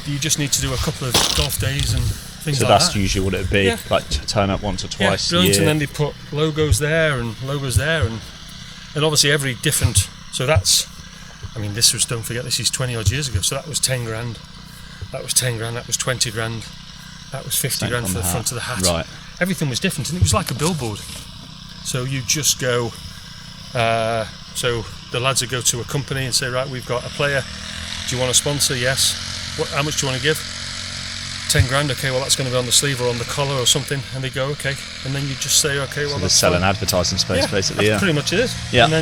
you just need to do a couple of golf days and things like that. So that's usually what it'd be, like to turn up once or twice a brilliant. year. And then they put logos there and logos there, and obviously every different. So that's, this was, don't forget, this is 20 odd years ago. So that was 10 grand, that was 10 grand, that was 20 grand, that was 50 grand for the front of the hat. Right. Everything was different, and it was like a billboard. So you just go. So the lads would go to a company and say, right, we've got a player. Do Do you want a sponsor? Yes. How much do you want to give? 10 grand. Okay, well that's going to be on the sleeve or on the collar or something. And they go, okay. And then you just say, okay, well So they that's sell fine. an advertising space, Yeah, basically. that's pretty much it is. Yeah. And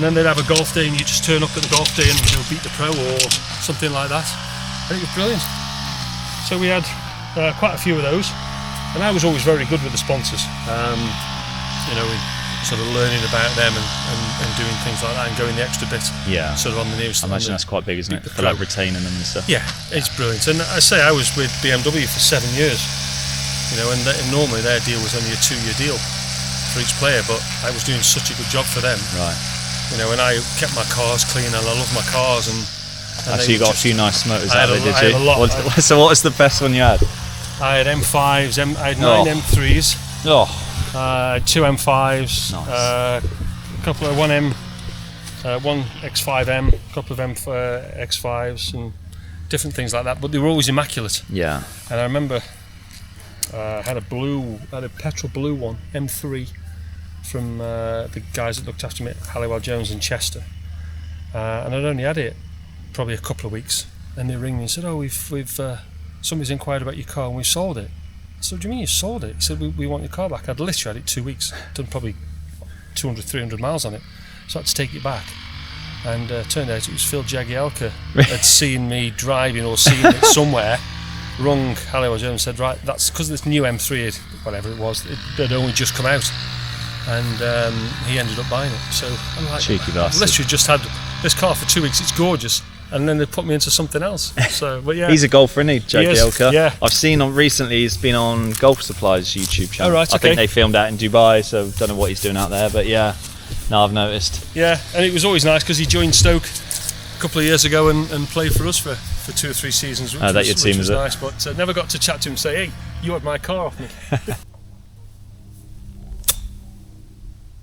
then they'd have a golf day and you just turn up at the golf day and beat the pro or something like that. And it was brilliant. So we had quite a few of those. And I was always very good with the sponsors. Sort of learning about them and doing things like that and going the extra bit. Yeah. Sort of on the news. I imagine that's quite big, isn't it? For like retaining them and stuff. Yeah, it's brilliant. And I say I was with BMW for 7 years. And normally their deal was only a 2-year deal for each player, but I was doing such a good job for them. Right. And I kept my cars clean and I love my cars. And So you got a few nice motors I out had there, a did you? lot. So what was the best one you had? I had M5s, I had 9 M3s, Oh, 2 M5s, Nice. a couple of 1 X5M, a couple of X5s and different things like that, but they were always immaculate. yeah. And I remember I had a petrol blue one, M3, from the guys that looked after me at Halliwell Jones in Chester, and I'd only had it probably a couple of weeks, and they ring me and said, "Oh, we've somebody's inquired about your car and we've sold it." I said, "What do you mean you sold it?" He said, we want your car back. I'd literally had it 2 weeks, done probably 200, 300 miles on it, so I had to take it back. And turned out it was Phil Jagielka had seen me driving or seen it somewhere, rung Halliwell Jones and said, right, that's because this new M3, whatever it was, it had only just come out. And he ended up buying it. So I'm like, Cheeky I've bastard. literally just had this car for 2 weeks, it's gorgeous. And then they put me into something else. So, but yeah. He's a golfer, isn't he, He is, Jagielka? yeah. I've seen recently he's been on Golf Supply's YouTube channel. Oh, right, I think okay. they filmed out in Dubai, so don't know what he's doing out there, but yeah, no, I've noticed. Yeah, and it was always nice because he joined Stoke a couple of years ago and played for us for 2 or 3 seasons, which, that was, your which team, was is it? nice. But never got to chat to him and say, hey, you had my car off me.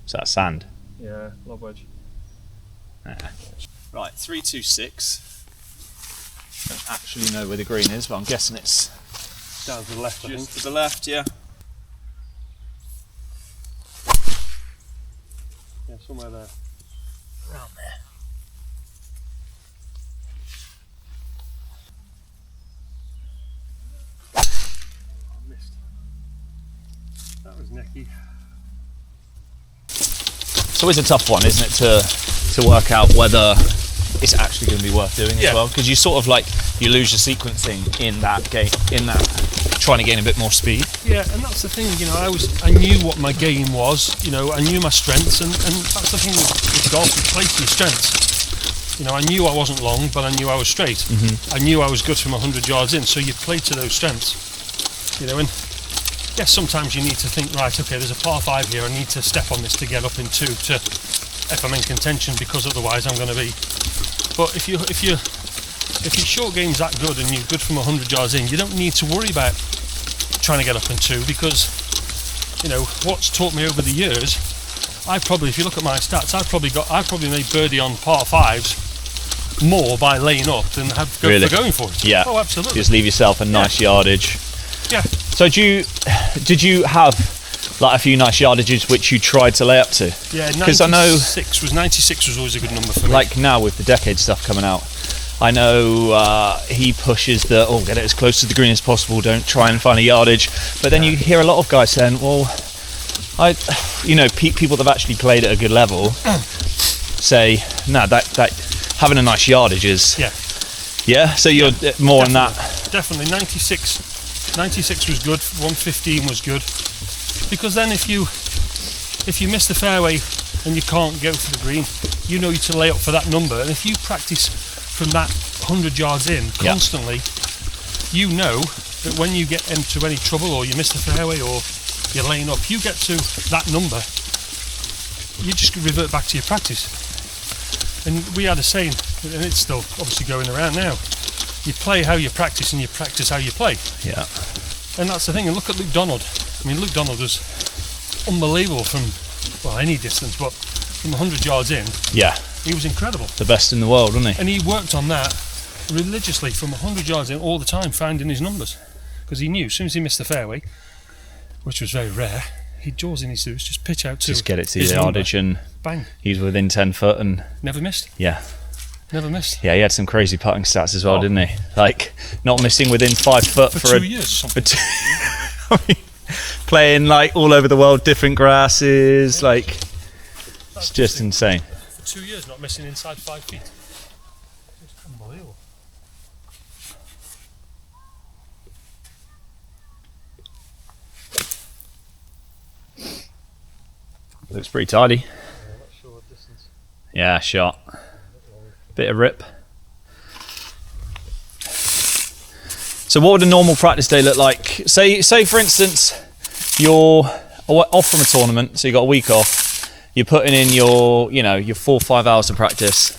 Is that sand? Yeah, lob wedge. Right, 326. Don't actually know where the green is, but I'm guessing it's Down to the left, I think. just to the left, yeah. Yeah, somewhere there. Around there. I missed. That was necky. It's always a tough one, isn't it, to work out whether it's actually going to be worth doing as well, because you sort of you lose your sequencing in that game, trying to gain a bit more speed. Yeah, and that's the thing, I knew what my game was, I knew my strengths, and that's the thing with golf, you play to your strengths. I knew I wasn't long, but I knew I was straight. Mm-hmm. I knew I was good from 100 yards in, so you play to those strengths. And yes, sometimes you need to think, right, okay, there's a par 5 here, I need to step on this to get up in 2 if I'm in contention, because otherwise I'm going to be. But if your short game's that good and you're good from 100 yards in, you don't need to worry about trying to get up in 2, because what's taught me over the years, if you look at my stats, I've probably made birdie on par 5s more by laying up than Really? for going for it. Yeah. Oh, absolutely. Just leave yourself a nice yardage. Yeah. So did you have a few nice yardages which you tried to lay up to? Yeah, 'Cause I know 96 was always a good number for me. now with the decade stuff coming out, I know he pushes get it as close to the green as possible, don't try and find a yardage, but then you hear a lot of guys saying, well, people that have actually played at a good level say, no, that having a nice yardage is so you're more on that. Definitely 96 was good, 115 was good, because then if you miss the fairway and you can't go for the green, you know you to lay up for that number, and if you practice from that 100 yards in constantly, you know that when you get into any trouble or you miss the fairway or you're laying up, you get to that number, you just revert back to your practice. And we had a saying, and it's still obviously going around now, you play how you practice and you practice how you play. Yeah. And that's the thing. And look at Luke Donald. Luke Donald was unbelievable from any distance, but from 100 yards in, he was incredible. The best in the world, wasn't he? And he worked on that religiously from 100 yards in all the time, finding his numbers, because he knew as soon as he missed the fairway, which was very rare, jaws in his suits, just pitch out to just get it to his the yardage number. and Bang. he's within 10 foot and Never missed. yeah. Never missed. Yeah, he had some crazy putting stats as well, Oh. didn't he? Like not missing within 5 foot For for 2 years or something. I mean, playing like all over the world, different grasses. Like it's just insane. For 2 years, not missing inside 5 feet. It's unbelievable. Looks pretty tidy. Not sure what distance. Yeah, shot. Bit of rip. So what would a normal practice day look like? Say for instance, you're off from a tournament, so you got a week off. You're putting in your 4 or 5 hours of practice.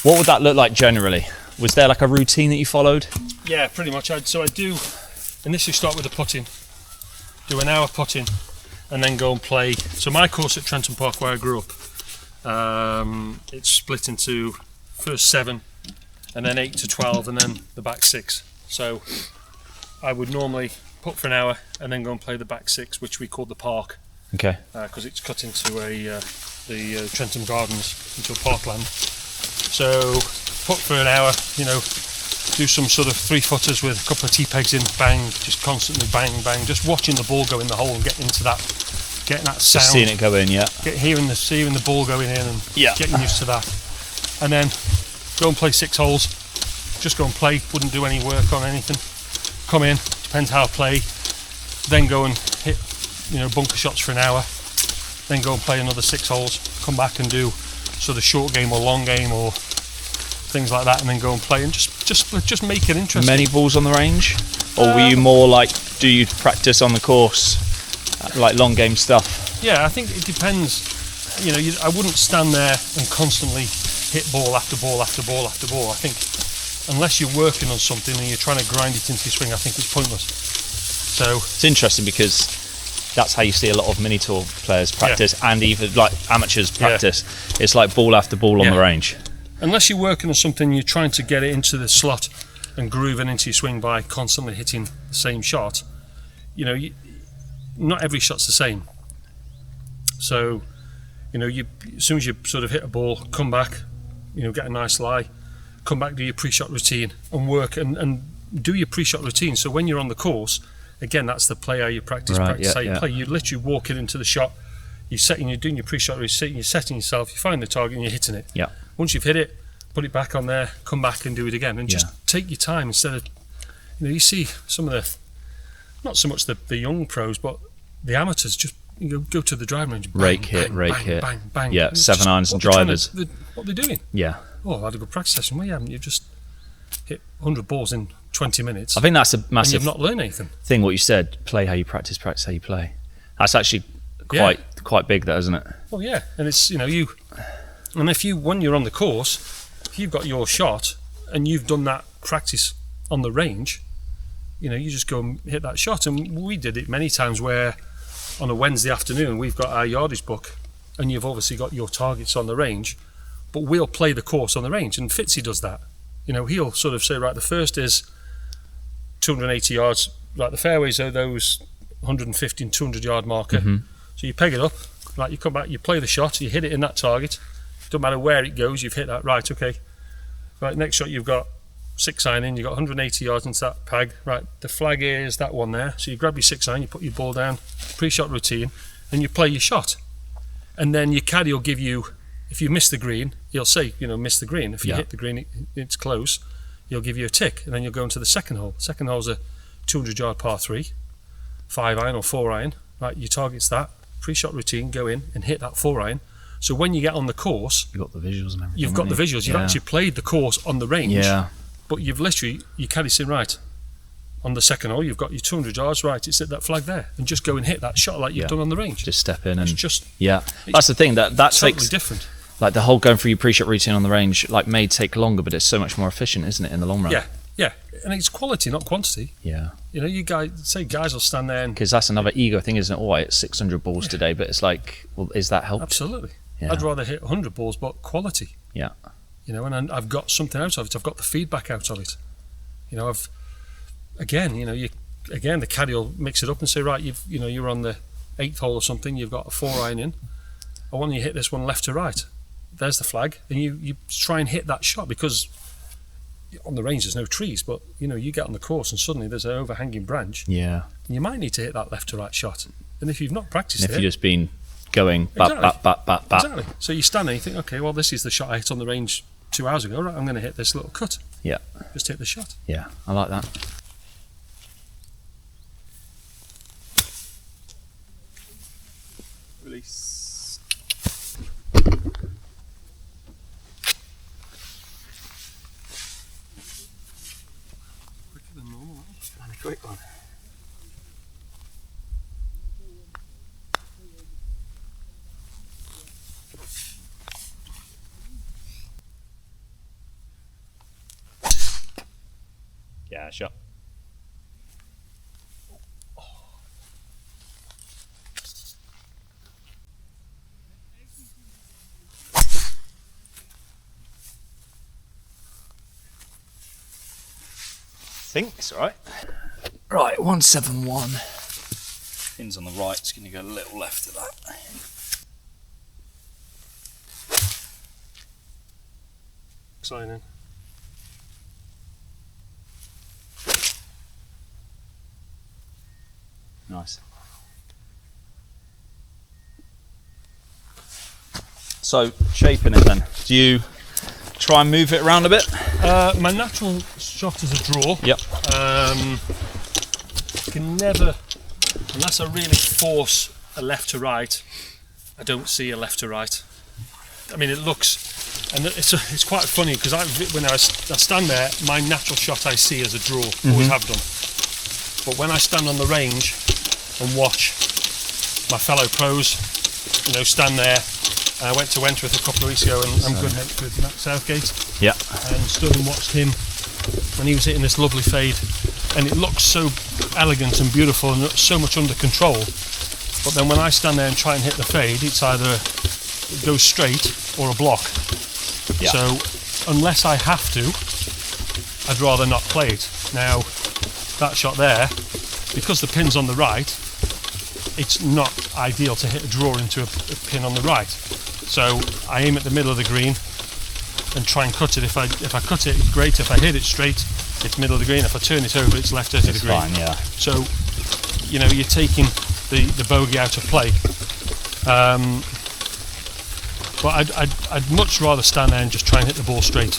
What would that look like generally? Was there like a routine that you followed? Yeah, pretty much. I do initially start with the putting, do an hour putting, and then go and play. So my course at Trenton Park, where I grew up, it's split into first 7, and then 8 to 12, and then the back 6. So I would normally put for an hour and then go and play the back 6, which we call the park, Okay. because it's cut into the Trenton Gardens, into a parkland. So put for an hour, do some sort of 3-footers with a couple of T-pegs in, bang, just constantly bang, bang, just watching the ball go in the hole and getting into that, getting that sound. Just seeing it go in, yeah. Hearing the ball going in and Yeah. getting used to that. And then go and play 6 holes. Just go and play, wouldn't do any work on anything. Come in, depends how I play. Then go and hit, bunker shots for an hour. Then go and play another 6 holes. Come back and do sort of short game or long game or things like that, and then go and play and just make it interesting. Many balls on the range? Or were you more like, do you practice on the course, like long game stuff? Yeah, I think it depends. I wouldn't stand there and constantly hit ball after ball after ball after ball. I think unless you're working on something and you're trying to grind it into your swing, I think it's pointless. So It's interesting because that's how you see a lot of mini tour players practice, and even like amateurs practice. It's like ball after ball on the range. unless you're working on something, you're trying to get it into the slot and grooving into your swing by constantly hitting the same shot. Not every shot's the same. So, as soon as you sort of hit a ball, come back, get a nice lie, come back, do your pre-shot routine and work and do your pre-shot routine. So when you're on the course, again, that's the play how you practice, how you play. You literally walk it into the shot, you're doing your pre-shot routine, you're setting yourself, you find the target and you're hitting it. Yeah. Once you've hit it, put it back on there, come back and do it again, and just take your time instead of, you see some of the, not so much the young pros, but the amateurs just go to the driving range, bang, rake bang, hit. bang, bang. Yeah, It's 7 just irons and what they're drivers. what they're doing. Yeah. Oh, I had a good practice session. Well, you haven't. You've just hit 100 balls in 20 minutes. I think that's a and massive you've not learned anything. thing, what you said, play how you practice how you play. That's actually quite big, that, isn't it? Well, yeah, and it's and if when you're on the course, if you've got your shot and you've done that practice on the range, you just go and hit that shot. And we did it many times where on a Wednesday afternoon we've got our yardage book, and you've obviously got your targets on the range, but we'll play the course on the range. And Fitzy does that. He'll sort of say, right, the first is 280 yards. Like the fairways are those 150 and 200 yard marker. Mm-hmm. So you peg it up, right, you come back, you play the shot, you hit it in that target. Don't matter where it goes, you've hit that. Right, okay. Right, next shot you've got 6 iron in, you've got 180 yards into that peg. Right, the flag is that one there. So you grab your 6 iron, you put your ball down, pre-shot routine, and you play your shot. And then your caddy will give you, if you miss the green, he'll say, miss the green. If you hit the green, it's close, he'll give you a tick, and then you'll go into the second hole. The second hole's a 200 yard par 3, 5 iron or 4 iron. Right, your target's that. Pre-shot routine, go in and hit that 4 iron. So when you get on the course, You've got the visuals and everything. you've got the visuals. You've actually played the course on the range. Yeah. But you've literally, you caddy saying, right, on the second hole, you've got your 200 yards, right, it's at that flag there. And just go and hit that shot like you've done on the range. Just step in and It's just that's the thing that totally takes different. like the whole going through your pre-shot routine on the range may take longer, but it's so much more efficient, isn't it, in the long run? Yeah. And it's quality, not quantity. Yeah. You guys will stand there and... Because that's another ego thing, isn't it? Oh, I hit 600 balls today, but it's like, well, is that helped? Absolutely. Yeah. I'd rather hit 100 balls, but quality. Yeah. And I've got something out of it. I've got the feedback out of it. The caddy will mix it up and say, right, you're on the 8th hole or something, you've got a 4 iron in. I want you to hit this one left to right. there's the flag, and you try and hit that shot, because on the range there's no trees, but you get on the course and suddenly there's an overhanging branch. Yeah. And you might need to hit that left to right shot. And if you've not practiced and if you've just been going bat. Exactly. So you stand there and you think, okay, well, this is the shot I hit on the range 2 hours ago. Right, I'm going to hit this little cut. Yeah. Just hit the shot. Yeah, I like that. Release. Quicker than normal. And a quick one. Yeah, shot. think it's alright. Right, 171. Pin's on the right, it's going to go a little left of that. Signing. Nice. So, shaping it then. Do you try and move it around a bit? My natural shot is a draw. Yep. Can never, unless I really force a left to right, I don't see a left to right. I mean, it looks, and it's quite funny because when I stand there, my natural shot I see as a draw, always have done. But when I stand on the range and watch my fellow pros, stand there. I went to Wentworth a couple of weeks ago, and I'm good mates with Matt Southgate. Yeah. And stood and watched him when he was hitting this lovely fade, and it looks so elegant and beautiful and so much under control. But then when I stand there and try and hit the fade, it's either it goes straight or a block. Yeah. So unless I have to, I'd rather not play it. Now that shot there, because the pin's on the right, it's not ideal to hit a draw into a pin on the right. So I aim at the middle of the green and try and cut it. If I cut it, it's great. If I hit it straight, it's middle of the green. If I turn it over, it's left edge of the green. Fine, yeah. So, you're taking the bogey out of play. But I'd much rather stand there and just try and hit the ball straight.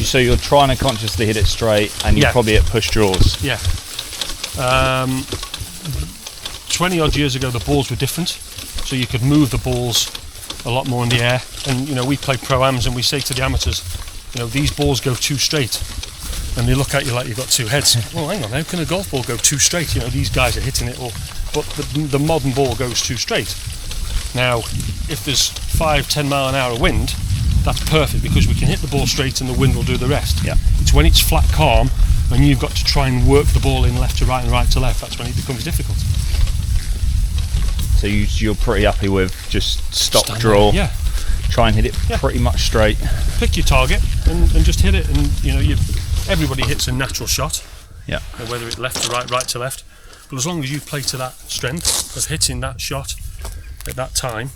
So you're trying to consciously hit it straight, and you're probably at push draws. Yeah. 20 odd years ago, the balls were different, so you could move the balls a lot more in the air. And we play pro-ams, and we say to the amateurs, these balls go too straight, and they look at you like you've got two heads. Well, hang on, how can a golf ball go too straight? These guys are hitting it all, but the modern ball goes too straight. Now, if there's 5-10 mile an hour wind, that's perfect, because we can hit the ball straight and the wind will do the rest. Yeah. It's when it's flat calm and you've got to try and work the ball in left to right and right to left, that's when it becomes difficult. So you're pretty happy with just stock draw? Yeah. Try and hit it pretty much straight. Pick your target and just hit it, and everybody hits a natural shot. Yeah. Whether it's left to right, right to left. But as long as you play to that strength of hitting that shot at that time,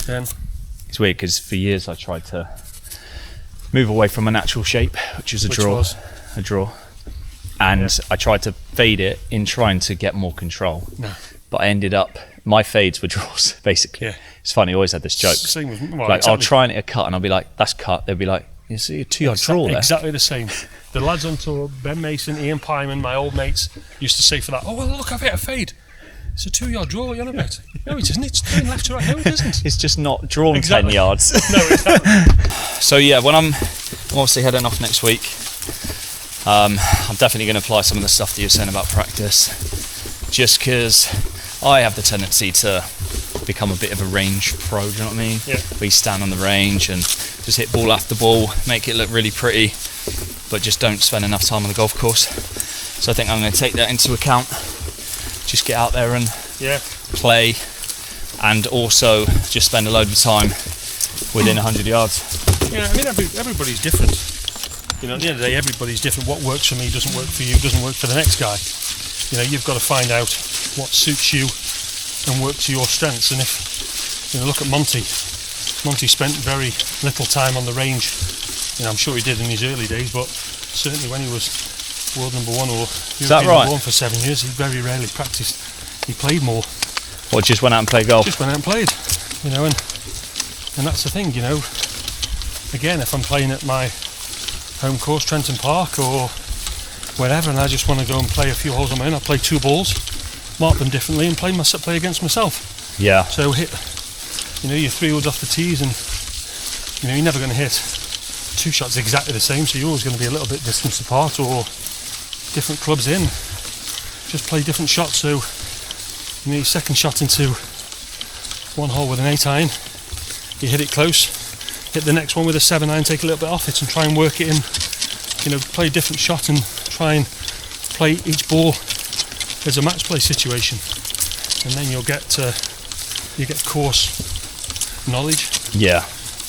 then it's weird because for years I tried to move away from a natural shape, which is a draw, and I tried to fade it in trying to get more control. No. But I ended up, my fades were draws, basically. Yeah. It's funny, I always had this joke. Same with, I'll try and hit a cut and I'll be like, that's cut. They'll be like, you see a 2-yard draw there. Exactly the same. The lads on tour, Ben Mason, Ian Pyman, my old mates, used to say for that, oh, well, look, I've hit a fade. It's a 2-yard draw, you're on about. No, it isn't. It's turning left to right. No, it isn't. It's just not drawn 10 yards. No, exactly. So yeah, when I'm obviously heading off next week, I'm definitely going to apply some of the stuff that you're saying about practice, just because I have the tendency to become a bit of a range pro, do you know what I mean? Yeah. We stand on the range and just hit ball after ball, make it look really pretty, but just don't spend enough time on the golf course. So I think I'm going to take that into account. Just get out there and play, and also just spend a load of time within 100 yards. Yeah, I mean, everybody's different. At the end of the day, everybody's different. What works for me doesn't work for you, doesn't work for the next guy. You've got to find out what suits you and work to your strengths. And if, look at Monty, Monty spent very little time on the range. I'm sure he did in his early days, but certainly when he was world number 1 or European number 1 for 7 years, he very rarely practiced. He played more. Or just went out and played golf? Just went out and played, and that's the thing, Again, if I'm playing at my home course, Trenton Park, or wherever, and I just want to go and play a few holes on my own, I'll play 2 balls, mark them differently, and play against myself. Yeah. So hit, your 3 woods off the tees, and you're never going to hit 2 shots exactly the same, so you're always going to be a little bit distance apart, or different clubs in. Just play different shots. So your second shot into one hole with an 8 iron, you hit it close, hit the next one with a 7 iron, take a little bit off it and try and work it in, play a different shot and try and play each ball as a match play situation, and then you get course knowledge. Yeah.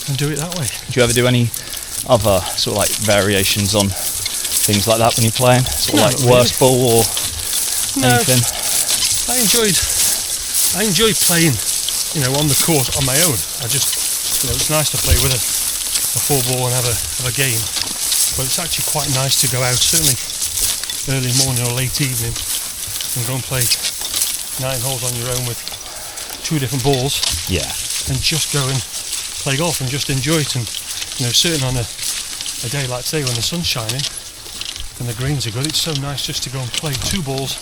And do it that way. Do you ever do any other sort of like variations on things like that when you're playing? Sort of like worst ball or anything? I enjoy playing, on the course on my own. I just, it's nice to play with a 4 ball and have a game, but it's actually quite nice to go out, certainly early morning or late evening, and go and play 9 holes on your own with 2 different balls. Yeah. And just go and play golf and just enjoy it. And certain on a day like today when the sun's shining and the greens are good, it's so nice just to go and play 2 balls,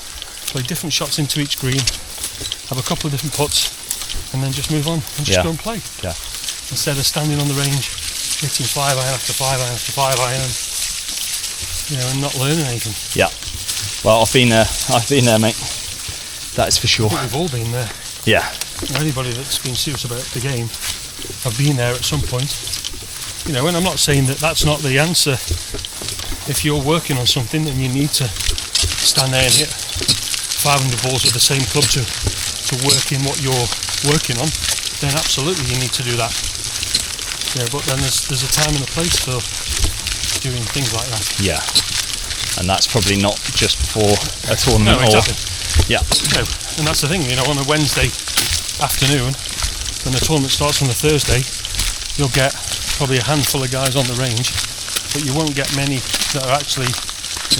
play different shots into each green, have a couple of different putts, and then just move on and just go and play. Yeah. Instead of standing on the range hitting 5 iron after 5 iron after 5 iron, and not learning anything. Yeah. Well, I've been there, mate. That is for sure. I think we've all been there. Yeah. Anybody that's been serious about the game, I've been there at some point. And I'm not saying that that's not the answer. If you're working on something and you need to stand there and hit 500 balls with the same club to work in what you're working on, then absolutely you need to do that. But then there's a time and a place for doing things like that. Yeah. And that's probably not just before a tournament. No, exactly. Yeah. No, and that's the thing, on a Wednesday afternoon, when the tournament starts on a Thursday, you'll get probably a handful of guys on the range, but you won't get many that are actually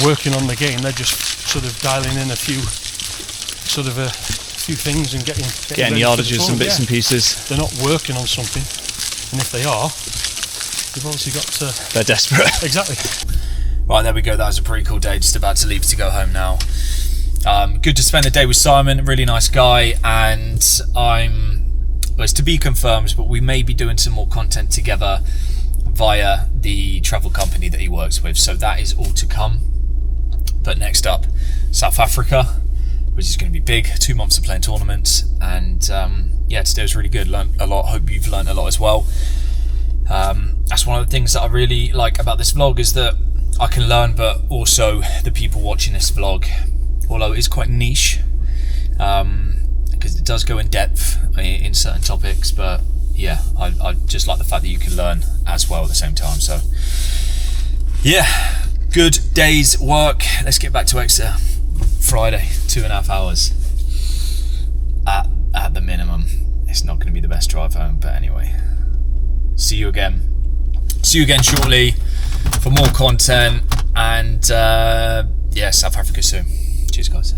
working on the game. They're just sort of dialing in a few things and getting yardages and bits and pieces. They're not working on something, and if they are, they've obviously got to... They're desperate. Exactly. Right, there we go. That was a pretty cool day. Just about to leave to go home now. Good to spend the day with Simon, really nice guy, and it's to be confirmed, but we may be doing some more content together via the travel company that he works with, so that is all to come. But next up, South Africa, which is going to be big. 2 months of playing tournaments, and today was really good. Learned a lot. Hope you've learned a lot as well. That's one of the things that I really like about this vlog, is that I can learn, but also the people watching this vlog, although it is quite niche, because it does go in depth in certain topics, but yeah, I just like the fact that you can learn as well at the same time. So yeah, good day's work. Let's get back to Exeter. Friday, 2.5 hours at the minimum. It's not going to be the best drive home, but anyway, see you again shortly for more content, and South Africa soon. Cheers, guys.